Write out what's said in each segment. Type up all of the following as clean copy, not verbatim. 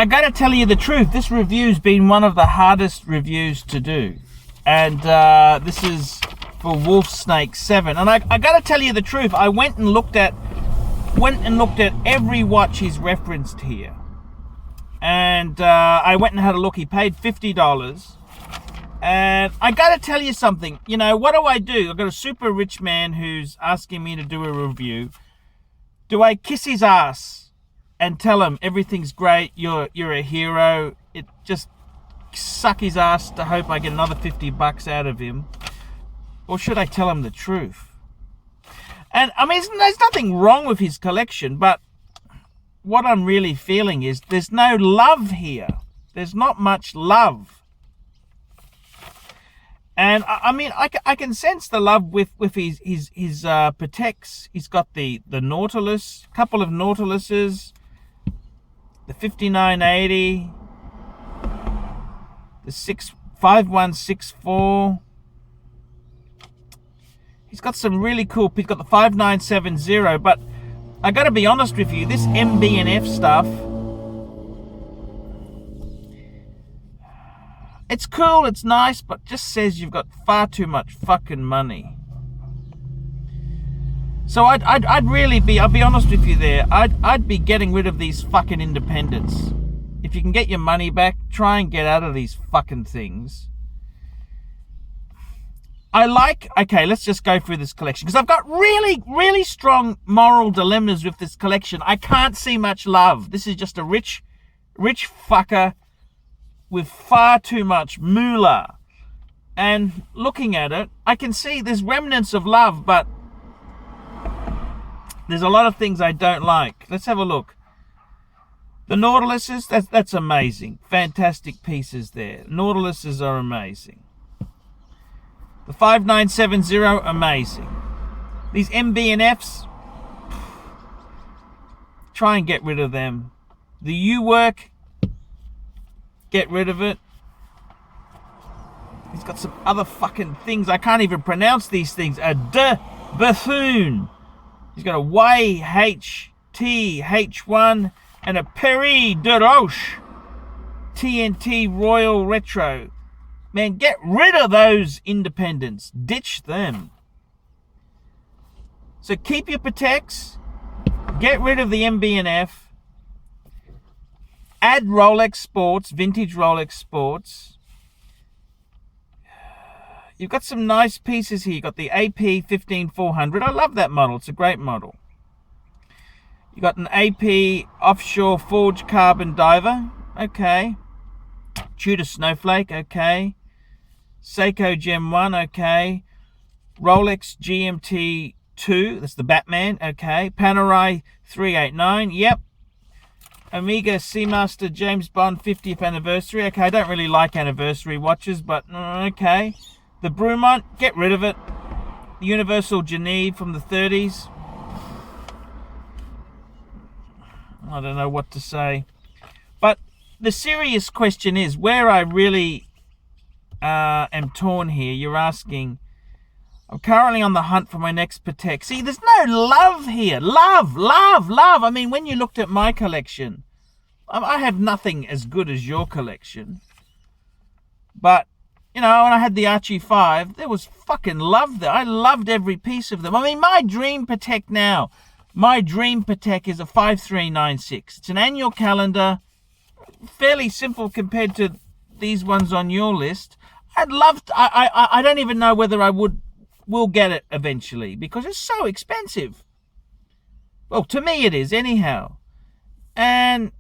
I gotta tell you the truth. This review's been one of the hardest reviews to do. And this is for Wolf Snake 7. And I gotta tell you the truth. I went and looked at every watch he's referenced here. And I went and had a look. He paid $50. And I gotta tell you something. You know, what do? I've got a super rich man who's asking me to do a review. Do I kiss his ass and tell him everything's great, you're a hero, it just suck his ass to hope I get another $50 out of him? Or should I tell him the truth? And I mean, there's nothing wrong with his collection, but what I'm really feeling is there's no love here. There's not much love. And I mean, I can sense the love with his Pateks. He's got the Nautilus, a couple of Nautiluses, the 5980, the 5164. He's got some really cool. He's got the 5970, but I got to be honest with you, this MB&F stuff, it's cool, it's nice, but just says you've got far too much fucking money. So I'd really be, I'll be honest with you there, I'd be getting rid of these fucking independents. If you can get your money back, try and get out of these fucking things. Okay, let's just go through this collection, because I've got really, really strong moral dilemmas with this collection. I can't see much love. This is just a rich fucker with far too much moolah. And looking at it, I can see there's remnants of love, but there's a lot of things I don't like. Let's have a look. The Nautiluses, that's amazing. Fantastic pieces there. Nautiluses are amazing. The 5970, amazing. These MB&Fs, try and get rid of them. The U-Work, get rid of it. He's got some other fucking things. I can't even pronounce these things. A de buffoon. He's got a YHTH1 and a Perry de Roche TNT Royal Retro. Man, get rid of those independents. Ditch them. So keep your Pateks. Get rid of the MB&F. Add Rolex Sports, vintage Rolex Sports. You've got some nice pieces here. You've got the AP 15400. I love that model. It's a great model. You've got an AP Offshore Forged Carbon Diver. Okay. Tudor Snowflake. Okay. Seiko Gem 1, okay. Rolex GMT 2, that's the Batman, okay. Panerai 389, yep. Omega Seamaster James Bond 50th anniversary, okay. I don't really like anniversary watches, but okay. The Brumont, get rid of it. The Universal Geneve from the 30s. I don't know what to say. But the serious question is, where I really am torn here, you're asking, I'm currently on the hunt for my next Patek. See, there's no love here. Love. I mean, when you looked at my collection, I have nothing as good as your collection. But, you know, when I had the Archie 5, there was fucking love there. I loved every piece of them. I mean, my dream Patek now, my dream Patek is a 5396. It's an annual calendar, fairly simple compared to these ones on your list. I'd love to, I don't even know whether I will get it eventually, because it's so expensive. Well, to me it is anyhow. And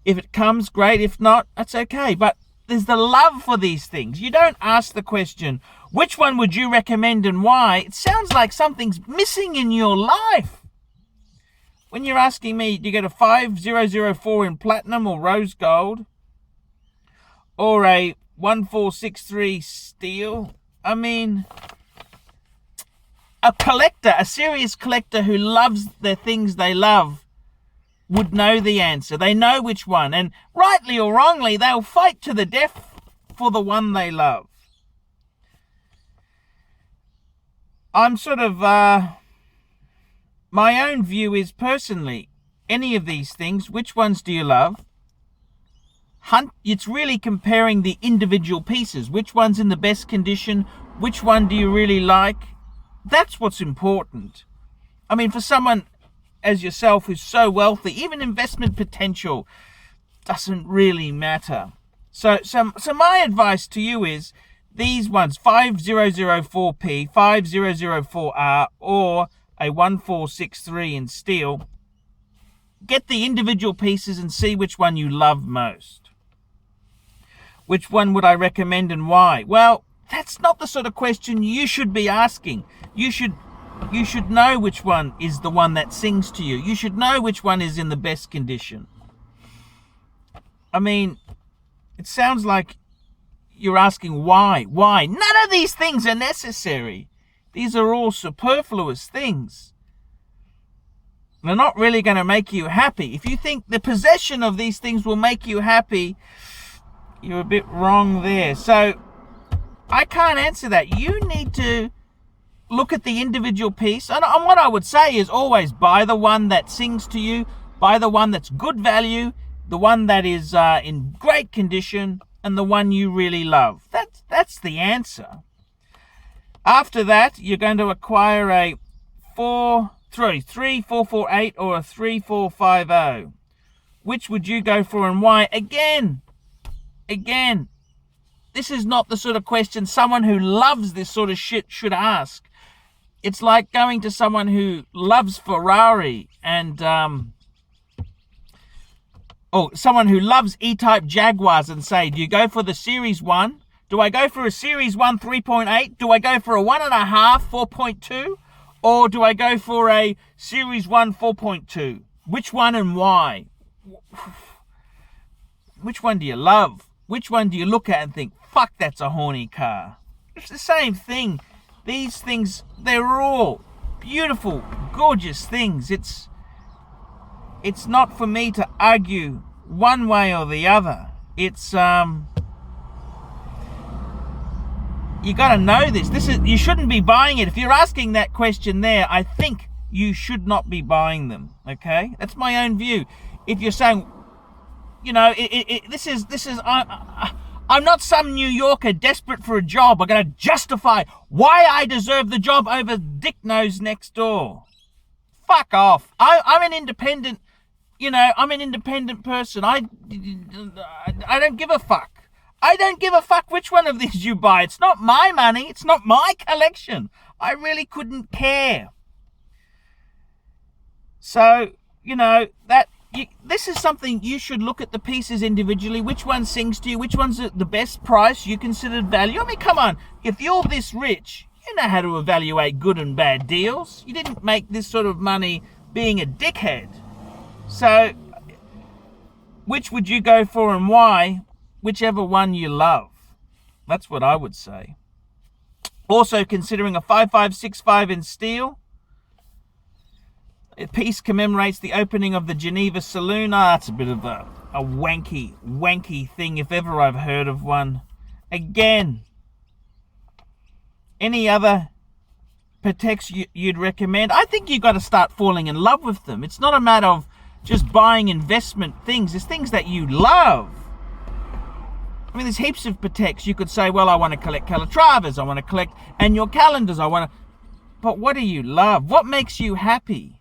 if it comes, great. If not, that's okay. But there's the love for these things. You don't ask the question, which one would you recommend and why? It sounds like something's missing in your life. When you're asking me, do you get a 5004 in platinum or rose gold? Or a 1463 steel? I mean, a collector, a serious collector who loves the things they love would know the answer. They know which one. And rightly or wrongly, they'll fight to the death for the one they love. I'm sort of, my own view is personally, any of these things, which ones do you love? It's really comparing the individual pieces. Which one's in the best condition? Which one do you really like? That's what's important. I mean, for someone as yourself who's so wealthy, even investment potential doesn't really matter. So my advice to you is these ones, 5004P, 5004R, or a 1463 in steel. Get the individual pieces and see which one you love most. Which one would I recommend and why? Well, that's not the sort of question you should be asking. You should know which one is the one that sings to you. You should know which one is in the best condition. I mean, it sounds like you're asking why. Why? None of these things are necessary. These are all superfluous things. They're not really going to make you happy. If you think the possession of these things will make you happy, you're a bit wrong there. So I can't answer that. You need to look at the individual piece. And what I would say is always buy the one that sings to you. Buy the one that's good value. The one that is in great condition. And the one you really love. That's the answer. After that, you're going to acquire a 3448 or a 3450. Which would you go for and why? Again, this is not the sort of question someone who loves this sort of shit should ask. It's like going to someone who loves Ferrari and someone who loves E-Type Jaguars and say, do you go for the Series 1? Do I go for a Series 1 3.8? Do I go for a 1.5 4.2? Or do I go for a Series 1 4.2? Which one and why? Which one do you love? Which one do you look at and think, fuck, that's a horny car? It's the same thing. These things, they're all beautiful, gorgeous things. It's not for me to argue one way or the other. It's you got to know this. You shouldn't be buying it. If you're asking that question there, I think you should not be buying them. Okay, that's my own view. If you're saying, you know, I'm not some New Yorker desperate for a job. I'm going to justify why I deserve the job over Dick Nose next door. Fuck off. I'm an independent. You know, I'm an independent person. I don't give a fuck. I don't give a fuck which one of these you buy. It's not my money. It's not my collection. I really couldn't care. So, you know, this is something you should look at the pieces individually. Which one sings to you? Which one's the best price you considered value? I mean, come on. If you're this rich, you know how to evaluate good and bad deals. You didn't make this sort of money being a dickhead. So, which would you go for and why? Whichever one you love. That's what I would say. Also considering a 5565 in steel. A piece commemorates the opening of the Geneva Saloon. That's a bit of a wanky thing if ever I've heard of one. Again, any other Pateks you'd recommend? I think you've got to start falling in love with them. It's not a matter of just buying investment things. It's things that you love. I mean, there's heaps of Pateks. You could say, well, I want to collect Calatravas. I want to collect annual calendars. But what do you love? What makes you happy?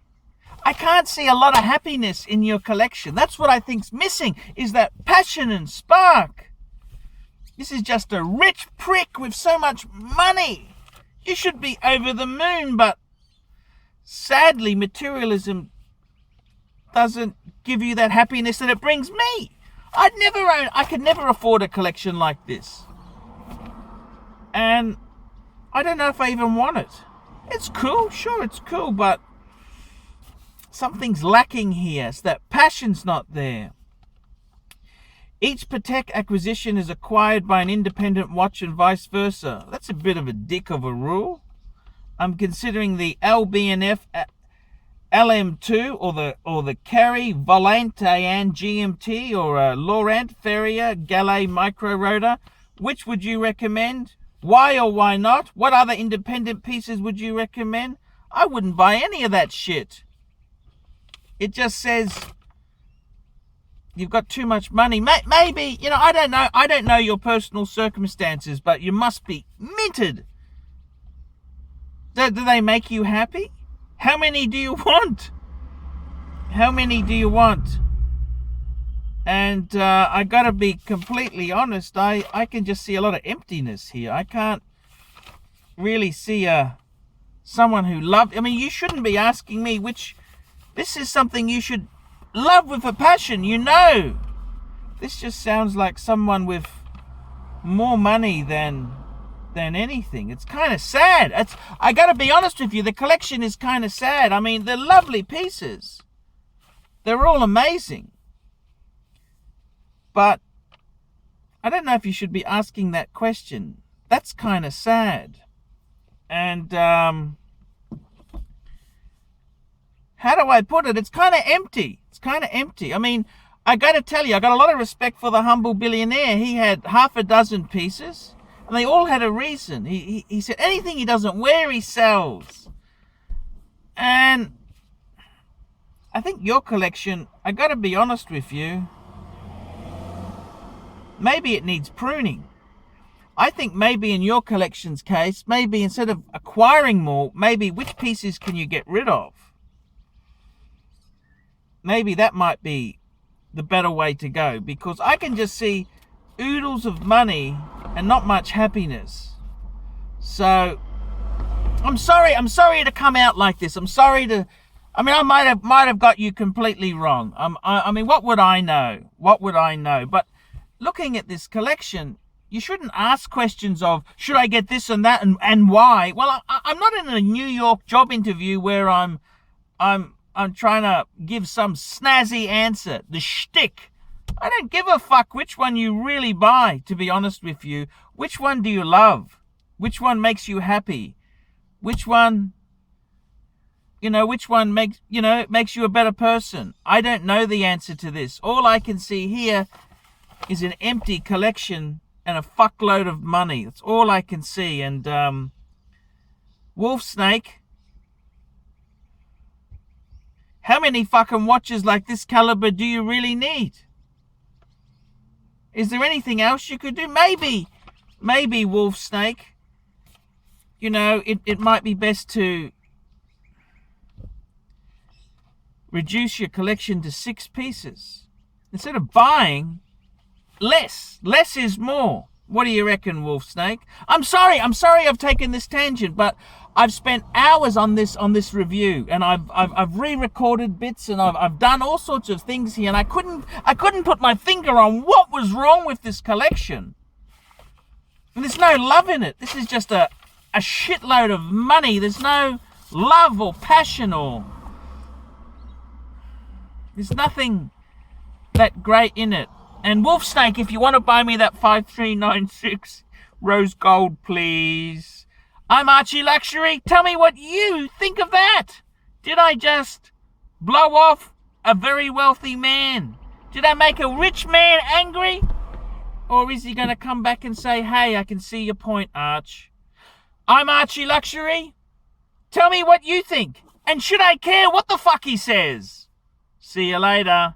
I can't see a lot of happiness in your collection. That's what I think's missing, is that passion and spark. This is just a rich prick with so much money. You should be over the moon, but sadly, materialism doesn't give you that happiness that it brings me. I could never afford a collection like this. And I don't know if I even want it. It's cool, sure, it's cool, but something's lacking here. So that passion's not there. Each Patek acquisition is acquired by an independent watch and vice versa. That's a bit of a dick of a rule. I'm considering the LB&F LM2 or the Carry Volantayan GMT or a Laurent Ferrier Gallet Micro Rotor. Which would you recommend? Why or why not? What other independent pieces would you recommend? I wouldn't buy any of that shit. It just says you've got too much money. Maybe, I don't know. I don't know your personal circumstances, but you must be minted. Do they make you happy? How many do you want? How many do you want? And I gotta be completely honest, I can just see a lot of emptiness here. I can't really see someone who loved. I mean, you shouldn't be asking me this is something you should love with a passion, This just sounds like someone with more money than anything. It's kind of sad. I gotta be honest with you, the collection is kind of sad. I mean, they're lovely pieces. They're all amazing. But I don't know if you should be asking that question. That's kind of sad. And how do I put it? It's kind of empty. I mean, I got to tell you, I got a lot of respect for the humble billionaire. He had half a dozen pieces, and they all had a reason. He said anything he doesn't wear, he sells. And I think your collection, I got to be honest with you, maybe it needs pruning. I think maybe in your collection's case, maybe instead of acquiring more, maybe which pieces can you get rid of? Maybe that might be the better way to go, because I can just see oodles of money and not much happiness. So I'm sorry to come out like this. I'm sorry to, I mean, I might have got you completely wrong. I mean, what would I know? But looking at this collection, you shouldn't ask questions of, should I get this and that and why? Well, I'm not in a New York job interview where I'm trying to give some snazzy answer, the shtick. I don't give a fuck which one you really buy, to be honest with you. Which one do you love? Which one makes you happy? Which one makes you a better person? I don't know the answer to this. All I can see here is an empty collection and a fuckload of money. That's all I can see. And Wolf Snake, how many fucking watches like this caliber do you really need? Is there anything else you could do? Maybe Wolf Snake, it might be best to reduce your collection to 6 pieces. Instead of buying less is more. What do you reckon, Wolf Snake? I'm sorry I've taken this tangent, but I've spent hours on this review, and I've re-recorded bits, and I've done all sorts of things here, and I couldn't put my finger on what was wrong with this collection. And there's no love in it. This is just a shitload of money. There's no love or passion, or there's nothing that great in it. And Wolf Snake, if you want to buy me that 5396 rose gold, please. I'm ArchieLuxury. Tell me what you think of that. Did I just blow off a very wealthy man? Did I make a rich man angry? Or is he going to come back and say, hey, I can see your point, Arch. I'm ArchieLuxury. Tell me what you think. And should I care what the fuck he says? See you later.